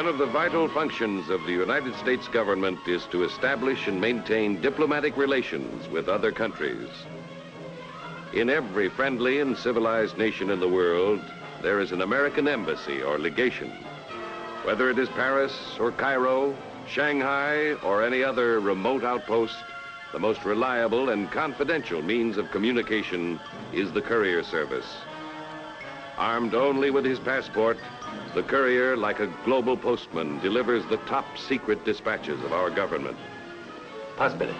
One of the vital functions of the United States government is to establish and maintain diplomatic relations with other countries. In every friendly and civilized nation in the world, there is an American embassy or legation. Whether it is Paris or Cairo, Shanghai, or any other remote outpost, the most reliable and confidential means of communication is the courier service. Armed only with his passport, the courier, like a global postman, delivers the top secret dispatches of our government. Pass, Bela.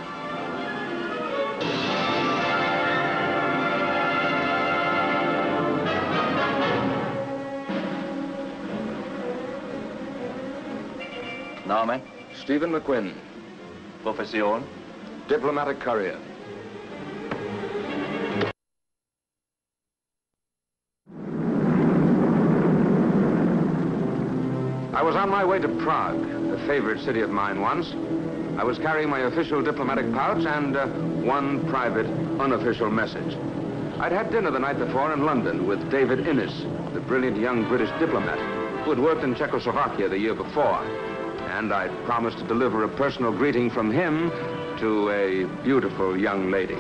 Name? Stephen McQuinn, Profession? diplomatic courier. I was on my way to Prague, a favorite city of mine once. I was carrying my official diplomatic pouch and one private, unofficial message. I'd had dinner the night before in London with David Innes, the brilliant young British diplomat who had worked in Czechoslovakia the year before. And I'd promised to deliver a personal greeting from him to a beautiful young lady.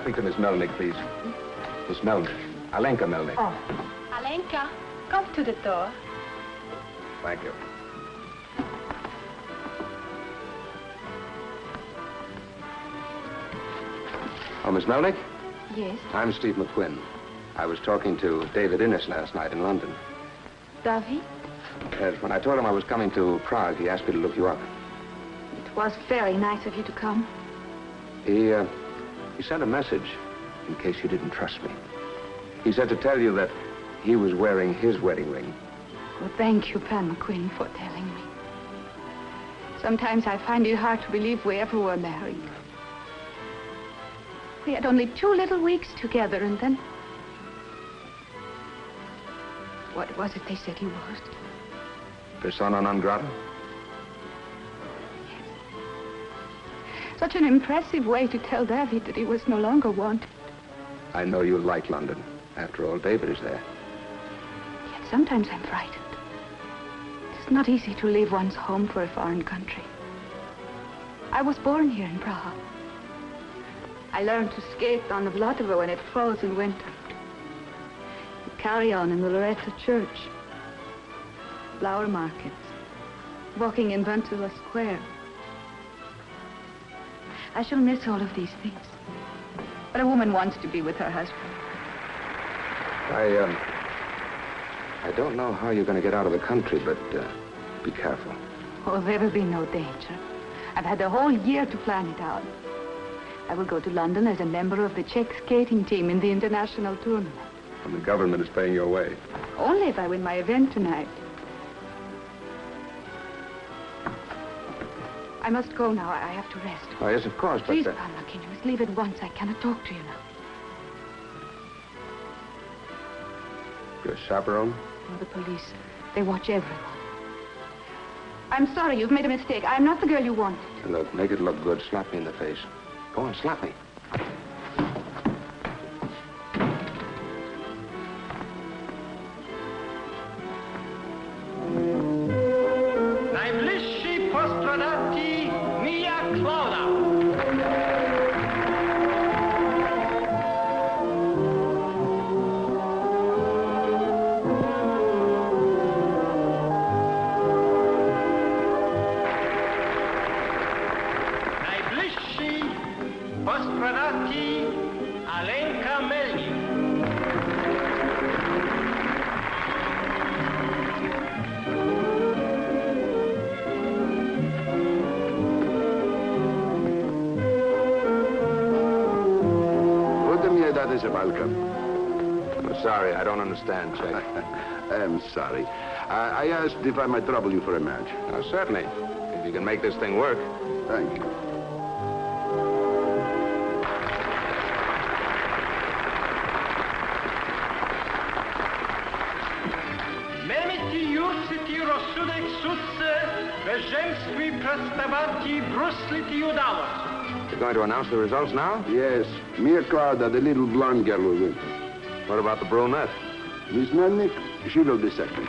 Speak to Miss Melnick, please. Miss Melnick. Alenka Melnick. Oh. Alenka, come to the door. Thank you. Oh, Miss Melnick? Yes? I'm Steve McQuinn. I was talking to David Innes last night in London. David? Yes, when I told him I was coming to Prague, he asked me to look you up. It was very nice of you to come. He sent a message in case you didn't trust me. He said to tell you that he was wearing his wedding ring. Oh, thank you, Pan McQuinn, for telling me. Sometimes I find it hard to believe we ever were married. We had only 2 little weeks together, and then... What was it they said he was? Persona non grata? Such an impressive way to tell David that he was no longer wanted. I know you like London. After all, David is there. Yet sometimes I'm frightened. It's not easy to leave one's home for a foreign country. I was born here in Prague. I learned to skate on the Vltava when it froze in winter. And carry on in the Loretto Church. Flower markets. Walking in Ventula Square. I shall miss all of these things. But a woman wants to be with her husband. I don't know how you're going to get out of the country, but be careful. Oh, there will be no danger. I've had a whole year to plan it out. I will go to London as a member of the Czech skating team in the international tournament. And the government is paying your way. Only if I win my event tonight. I must go now. I have to rest. Oh, yes, of course, but... Please, Pan McQuinn, you must leave at once. I cannot talk to you now. Your chaperone? Oh, the police. They watch everyone. I'm sorry, you've made a mistake. I'm not the girl you wanted. Look, make it look good. Slap me in the face. Go on, slap me. Najbliżsi postradati mia Klauda. Najbliżsi postradati Alenka Melnik. That is a welcome. I'm sorry, I don't understand, Czech. I'm sorry. I asked if I might trouble you for a match. Oh, certainly. If you can make this thing work. Thank you. Memiti Юрсити розсудок судце вежемстві представати бруслити удалость. You're going to announce the results now? Yes. Mia Clara, the little blonde girl who went. What about the brunette? Miss Melnick, she will be second.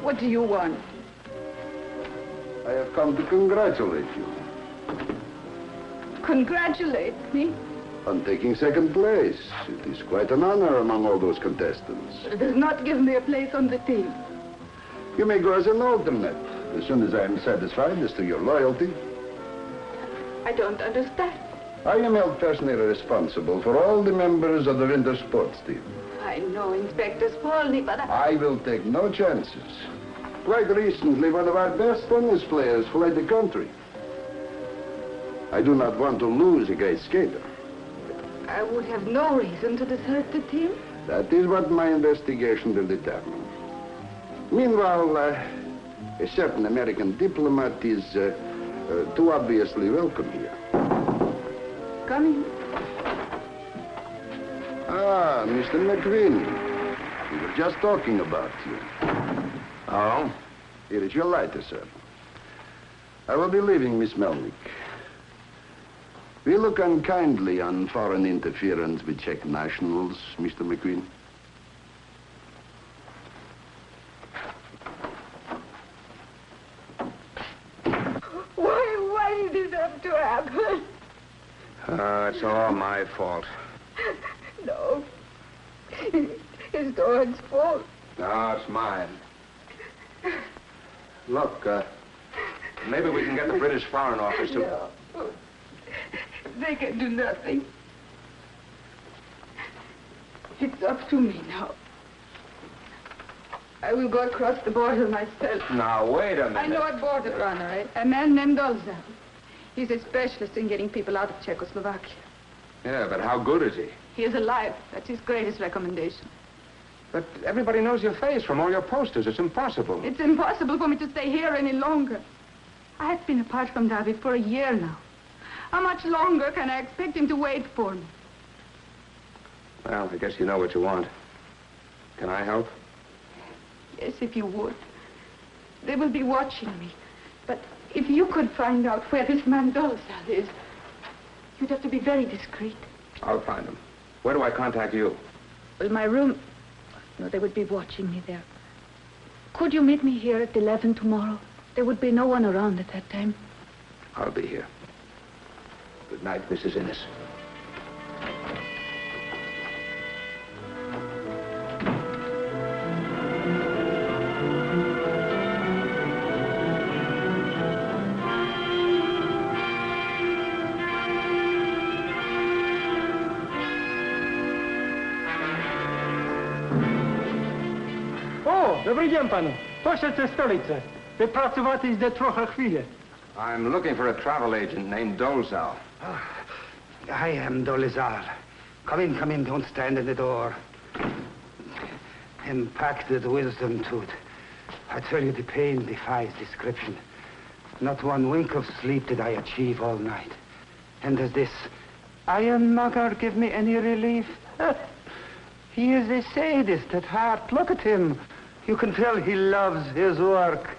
What do you want? I have come to congratulate you Congratulate me? on taking second place. It is quite an honor among all those contestants. It does not give me a place on the team. You may go as an alternate, as soon as I am satisfied as to your loyalty. I don't understand. I am held personally responsible for all the members of the winter sports team. I know Inspector Spaulding, but I will take no chances. Quite recently, one of our best tennis players fled the country. I do not want to lose a great skater. I would have no reason to desert the team. That is what my investigation will determine. Meanwhile, a certain American diplomat is too obviously welcome here. Come in. Ah, Mr. McQuinn. We were just talking about you. Oh? Here is your lighter, sir. I will be leaving Miss Melnick. We look unkindly on foreign interference with Czech nationals, Mr. McQuinn. Why did it have to happen? It's all my fault. No. It's Dawn's fault. No, it's mine. Look, maybe we can get the British Foreign Office to... No. They can do nothing. It's up to me now. I will go across the border myself. Now, wait a minute. I know a border runner, a man named Olza. He's a specialist in getting people out of Czechoslovakia. Yeah, but how good is he? He is alive. That's his greatest recommendation. But everybody knows your face from all your posters. It's impossible. It's impossible for me to stay here any longer. I have been apart from David for a year now. How much longer can I expect him to wait for me? Well, I guess you know what you want. Can I help? Yes, if you would. They will be watching me. But if you could find out where this man Dolzal is, you'd have to be very discreet. I'll find him. Where do I contact you? Well, my room... No, they would be watching me there. Could you meet me here at 11 tomorrow? There would be no one around at that time. I'll be here. Good night, Mrs. Innes. O, dobry dzień panu. Poszedł ze stolicy. Wypracowaty zde trochę chwilę. I'm looking for a travel agent named Dolzal. I am Dolzal. Come in, don't stand in the door. Impacted wisdom tooth. I tell you, the pain defies description. Not one wink of sleep did I achieve all night. And does this ironmonger give me any relief? He is a sadist at heart. Look at him. You can tell he loves his work.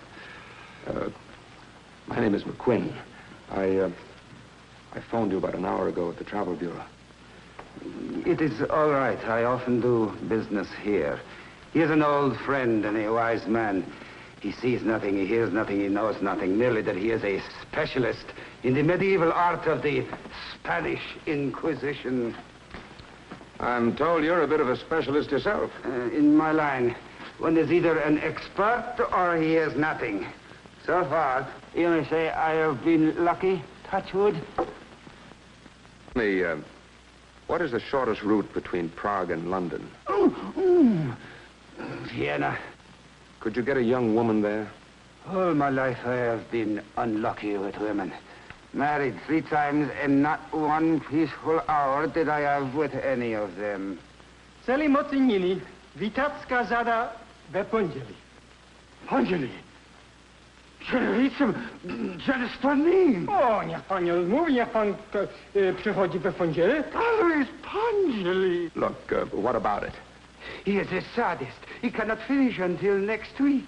My name is McQuinn. I phoned you about an hour ago at the Travel Bureau. It is all right. I often do business here. He is an old friend and a wise man. He sees nothing, he hears nothing, he knows nothing. Merely that he is a specialist in the medieval art of the Spanish Inquisition. I'm told you're a bit of a specialist yourself. In my line, one is either an expert or he is nothing. So far, you may say I have been lucky, touch wood. What is the shortest route between Prague and London? Vienna. Could you get a young woman there? All my life I have been unlucky with women. Married 3 times, and not one peaceful hour did I have with any of them. Celi mocininy, witacka zada we poniedzieli. Poniedzieli? Że Spanin. O, niech pan nie odmówi, niech pan przychodzi we poniedziałek. Oh, it's Poniedzieli. Look, what about it? He is a sadist. He cannot finish until next week.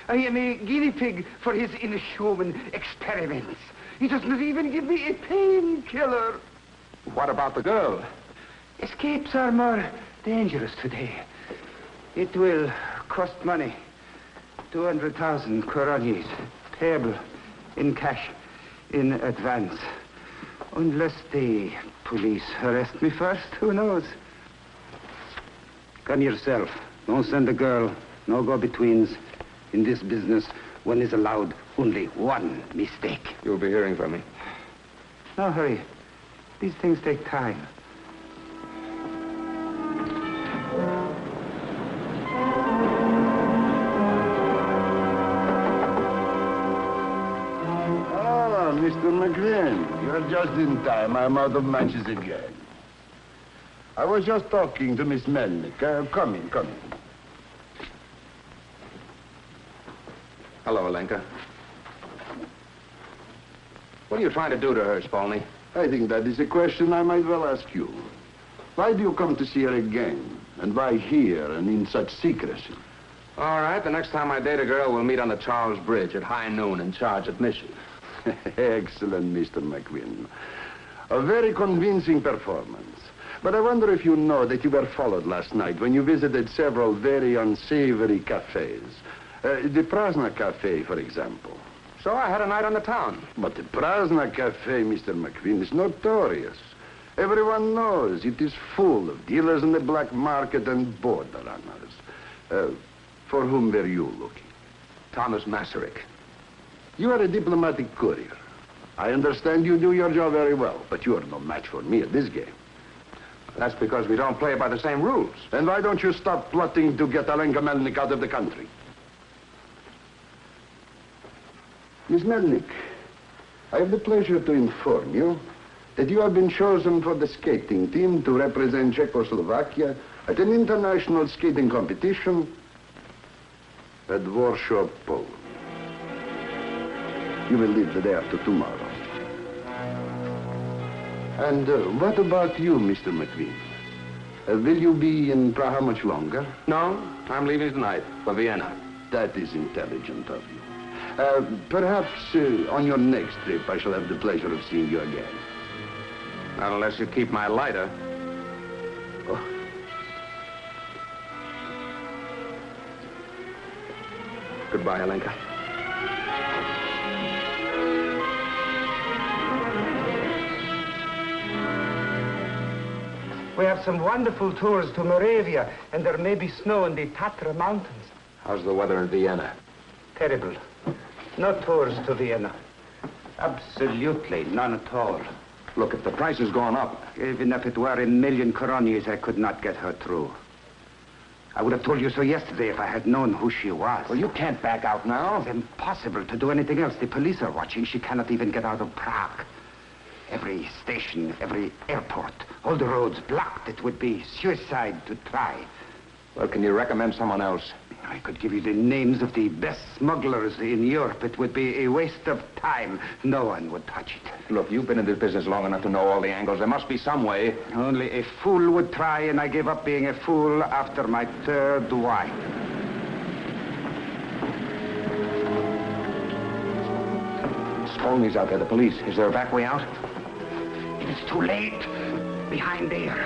I am a guinea pig for his inhuman experiments. He does not even give me a painkiller. What about the girl? Escapes are more dangerous today. It will cost money. 200,000 coronis, payable in cash, in advance. Unless the police arrest me first, who knows? Come yourself. Don't send the girl. No go-betweens. In this business, one is allowed only one mistake. You'll be hearing from me. No hurry. These things take time. Ah, Mr. McQuinn, you're just in time. I'm out of matches again. I was just talking to Miss Melnick. Come in, come in. Hello, Alenka. What are you trying to do to her, Spalny? I think that is a question I might well ask you. Why do you come to see her again? And why here and in such secrecy? All right, the next time I date a girl, we'll meet on the Charles Bridge at high noon and charge admission. Excellent, Mr. McQuinn. A very convincing performance. But I wonder if you know that you were followed last night when you visited several very unsavory cafes. The Prasna Cafe, for example. So I had a night on the town. But the Prasna Cafe, Mr. McQuinn, is notorious. Everyone knows it is full of dealers in the black market and border runners. For whom were you looking? Thomas Masaryk. You are a diplomatic courier. I understand you do your job very well, but you are no match for me at this game. That's because we don't play by the same rules. Then why don't you stop plotting to get Alenka Melnick out of the country? Miss Melnick, I have the pleasure to inform you that you have been chosen for the skating team to represent Czechoslovakia at an international skating competition at Warsaw, Poland. You will leave the day after tomorrow. And what about you, Mr. McQueen? Will you be in Prague much longer? No, I'm leaving tonight for Vienna. That is intelligent of you. Perhaps on your next trip, I shall have the pleasure of seeing you again. Not unless you keep my lighter. Oh. Goodbye, Alenka. We have some wonderful tours to Moravia, and there may be snow in the Tatra Mountains. How's the weather in Vienna? Terrible. No tours to Vienna. Absolutely none at all. Look, if the price has gone up... Even if it were 1,000,000 coronis, I could not get her through. I would have told you so yesterday if I had known who she was. Well, you can't back out now. It's impossible to do anything else. The police are watching. She cannot even get out of Prague. Every station, every airport, all the roads blocked. It would be suicide to try. Well, can you recommend someone else? I could give you the names of the best smugglers in Europe. It would be a waste of time. No one would touch it. Look, you've been in this business long enough to know all the angles. There must be some way. Only a fool would try, and I gave up being a fool after my third wife. Spalny's out there, the police. Is there a back way out? It is too late. Behind there.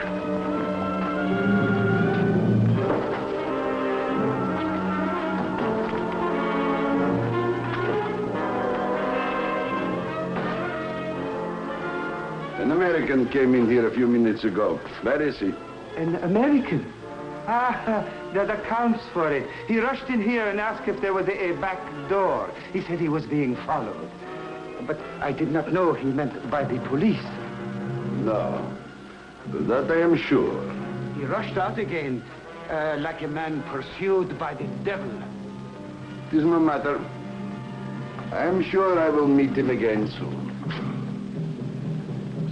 An American came in here a few minutes ago. Where is he? An American? Ah, that accounts for it. He rushed in here and asked if there was a back door. He said he was being followed. But I did not know he meant by the police. No, that I am sure. He rushed out again, like a man pursued by the devil. It is no matter. I am sure I will meet him again soon.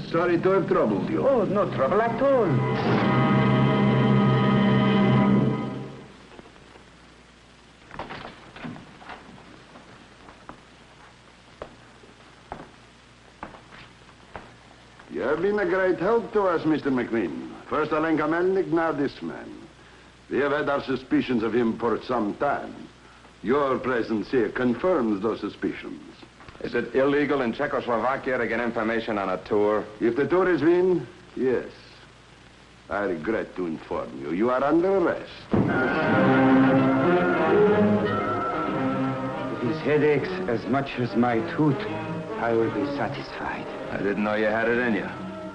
Sorry to have troubled you. Oh, no trouble at all. You have been a great help to us, Mr. McQuinn. First Alenka Melnick, now this man. We have had our suspicions of him for some time. Your presence here confirms those suspicions. Is it illegal in Czechoslovakia to get information on a tour? If the tour is in, yes. I regret to inform you, you are under arrest. If his head aches as much as my tooth, I will be satisfied. I didn't know you had it in you.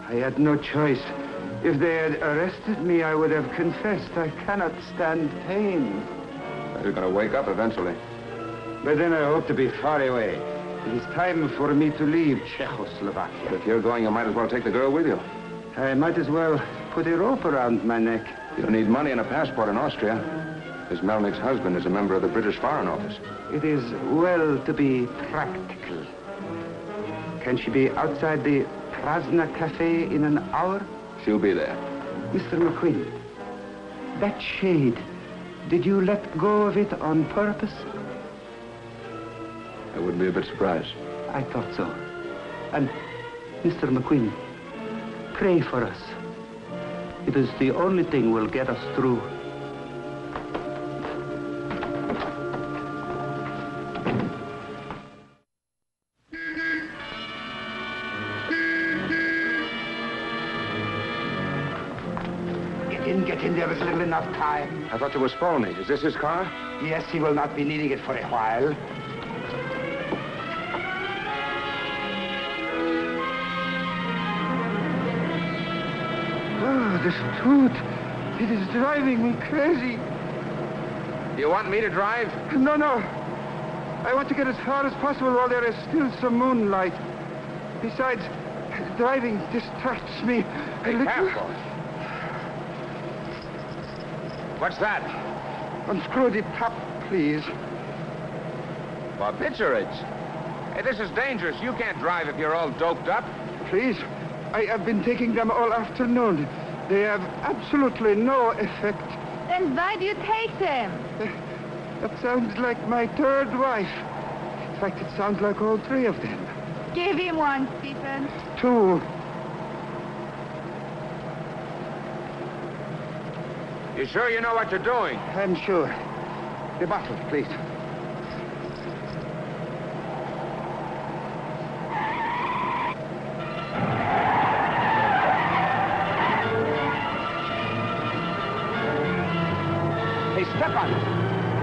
I had no choice. If they had arrested me, I would have confessed. I cannot stand pain. You're going to wake up eventually. But then I hope to be far away. It is time for me to leave Czechoslovakia. If you're going, you might as well take the girl with you. I might as well put a rope around my neck. You'll need money and a passport in Austria. Miss Melnick's husband is a member of the British Foreign Office. It is well to be practical. Can she be outside the Prasna Cafe in an hour? She'll be there. Mr. McQuinn, that shade, did you let go of it on purpose? I wouldn't be a bit surprised. I thought so. And, Mr. McQuinn, pray for us. It is the only thing will get us through. Get in, there is little enough time. I thought you were Spolny. Is this his car? Yes, he will not be needing it for a while. Oh, this tooth. It is driving me crazy. You want me to drive? No. I want to get as far as possible while there is still some moonlight. Besides, driving distracts me. Be careful. What's that? Unscrew the top, please. Barbiturates. Hey, this is dangerous. You can't drive if you're all doped up. Please. I have been taking them all afternoon. They have absolutely no effect. Then why do you take them? That sounds like my third wife. In fact, it sounds like all three of them. Give him one, Stephen. Two. You sure you know what you're doing? I'm sure. The bottle, please. Hey, step on it.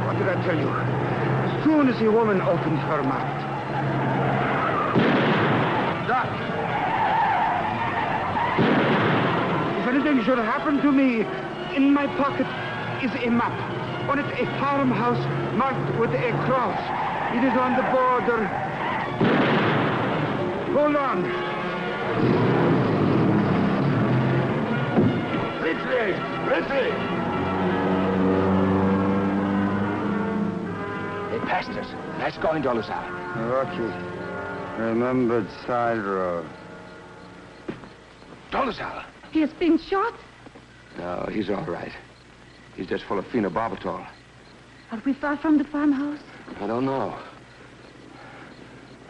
What did I tell you? As soon as the woman opens her mouth. Duck. If anything should happen to me, in my pocket is a map. On it, a farmhouse marked with a cross. It is on the border. Hold on. Ritzy! They passed us. Let's go into Oluzala. Okay. Remembered side road. Oluzala. He has been shot. No, he's all right. He's just full of phenobarbital. Are we far from the farmhouse? I don't know.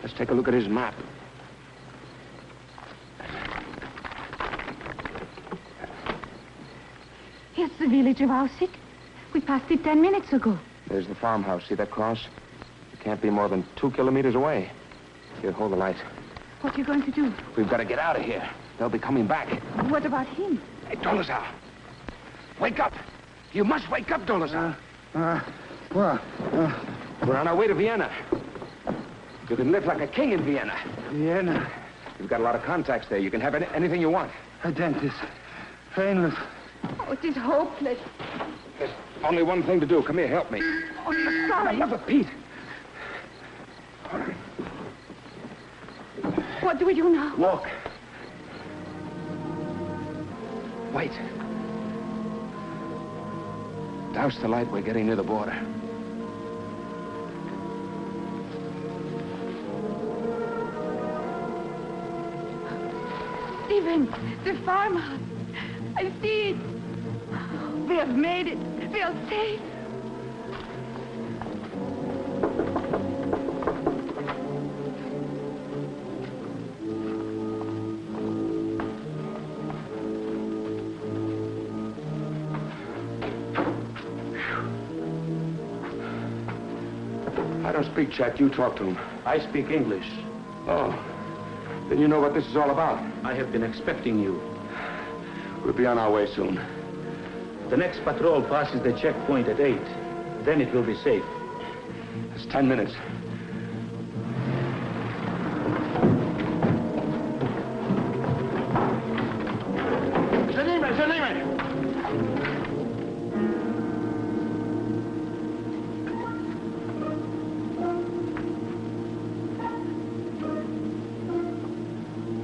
Let's take a look at his map. Here's the village of Aussig. We passed it 10 minutes ago. There's the farmhouse. See that cross? It can't be more than 2 kilometers away. Here, hold the light. What are you going to do? We've got to get out of here. They'll be coming back. What about him? Hey, Dolezal. Wake up. You must wake up, Dolezal. What? We're on our way to Vienna. You can live like a king in Vienna. Vienna. You've got a lot of contacts there. You can have anything you want. A dentist. Painless. Oh, it is hopeless. There's only one thing to do. Come here, help me. Oh, you're sorry. Another Pete. What do we do now? Walk. Wait. Douse the light. We're getting near the border. Stephen, the farmhouse. I see it. We have made it. We are safe. I don't speak Czech. You talk to him. I speak English. Oh. Then you know what this is all about. I have been expecting you. We'll be on our way soon. The next patrol passes the checkpoint at 8. Then it will be safe. It's 10 minutes.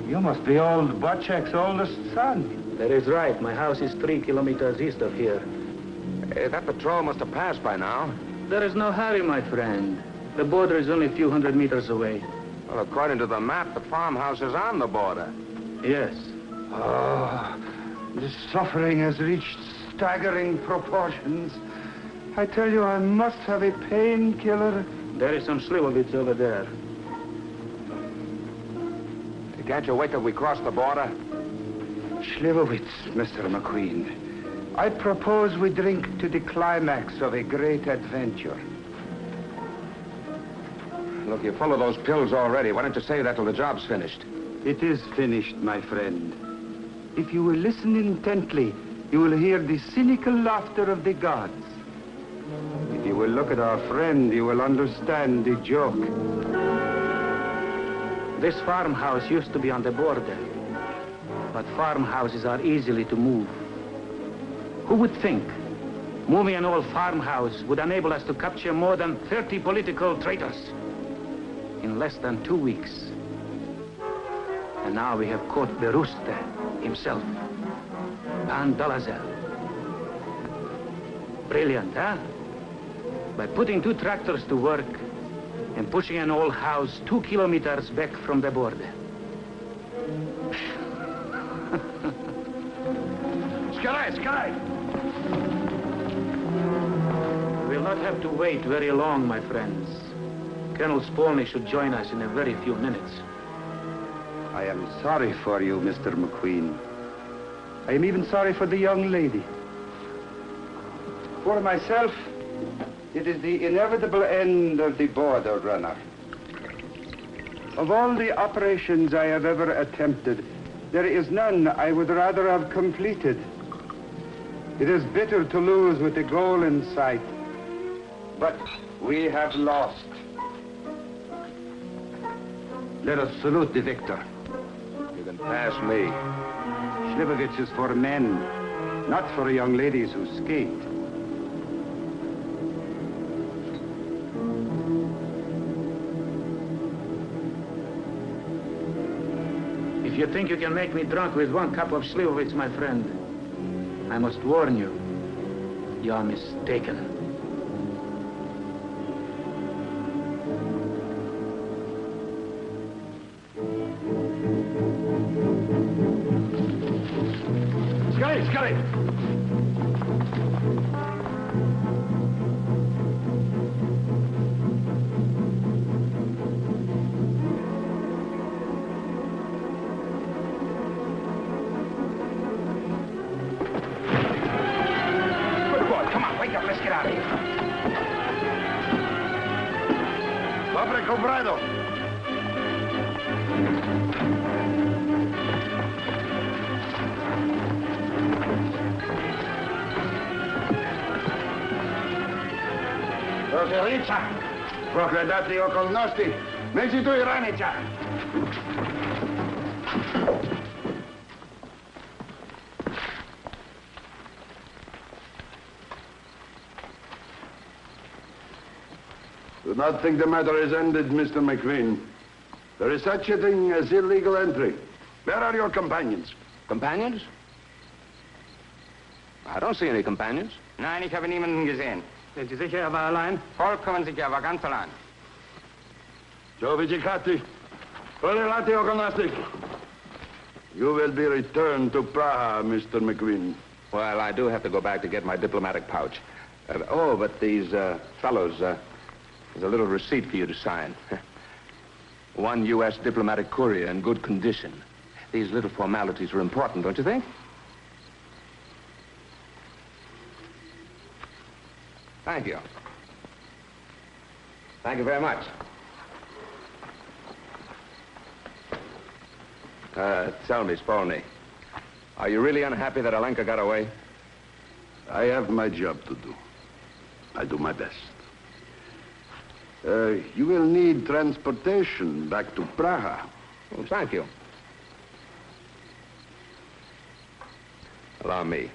You must be old Bocek's oldest son. That is right. My house is 3 kilometers east of here. That patrol must have passed by now. There is no hurry, my friend. The border is only a few hundred meters away. Well, according to the map, the farmhouse is on the border. Yes. Oh, the suffering has reached staggering proportions. I tell you, I must have a painkiller. There is some slivovitz over there. Can't you wait till we cross the border? Slivovitz, Mr. McQueen. I propose we drink to the climax of a great adventure. Look, you're full of those pills already. Why don't you save that till the job's finished? It is finished, my friend. If you will listen intently, you will hear the cynical laughter of the gods. If you will look at our friend, you will understand the joke. This farmhouse used to be on the border, but farmhouses are easily to move. Who would think moving an old farmhouse would enable us to capture more than 30 political traitors in less than 2 weeks? And now we have caught the rooster himself, Pan Dalazel. Brilliant, huh? By putting 2 tractors to work, and pushing an old house 2 kilometers back from the border. Sky! We'll not have to wait very long, my friends. Colonel Spolny should join us in a very few minutes. I am sorry for you, Mr. McQueen. I am even sorry for the young lady. For myself, it is the inevitable end of the border runner. Of all the operations I have ever attempted, there is none I would rather have completed. It is bitter to lose with the goal in sight, but we have lost. Let us salute the victor. You can pass me. Slivovitz is for men, not for young ladies who skate. If you think you can make me drunk with 1 cup of Slivovitz, my friend, I must warn you, you are mistaken. Scully! Let's get out of here. Dobre comprado. Roserica, prokledati okolnosti, neće tu i ranića. Do not think the matter is ended, Mr. McQueen. There is such a thing as illegal entry. Where are your companions? Companions? I don't see any companions. Nein, ich habe niemanden gesehen. Sind Sie sicher, er war allein? Vollkommen sicher, er war ganz allein. Joe Vigicati, Relati okolnosti. You will be returned to Prague, Mr. McQueen. Well, I do have to go back to get my diplomatic pouch. But these fellows, there's a little receipt for you to sign. 1 U.S. diplomatic courier in good condition. These little formalities are important, don't you think? Thank you. Thank you very much. Tell me, Spolny, are you really unhappy that Alenka got away? I have my job to do. I do my best. You will need transportation back to Prague. Well, thank you. Allow me.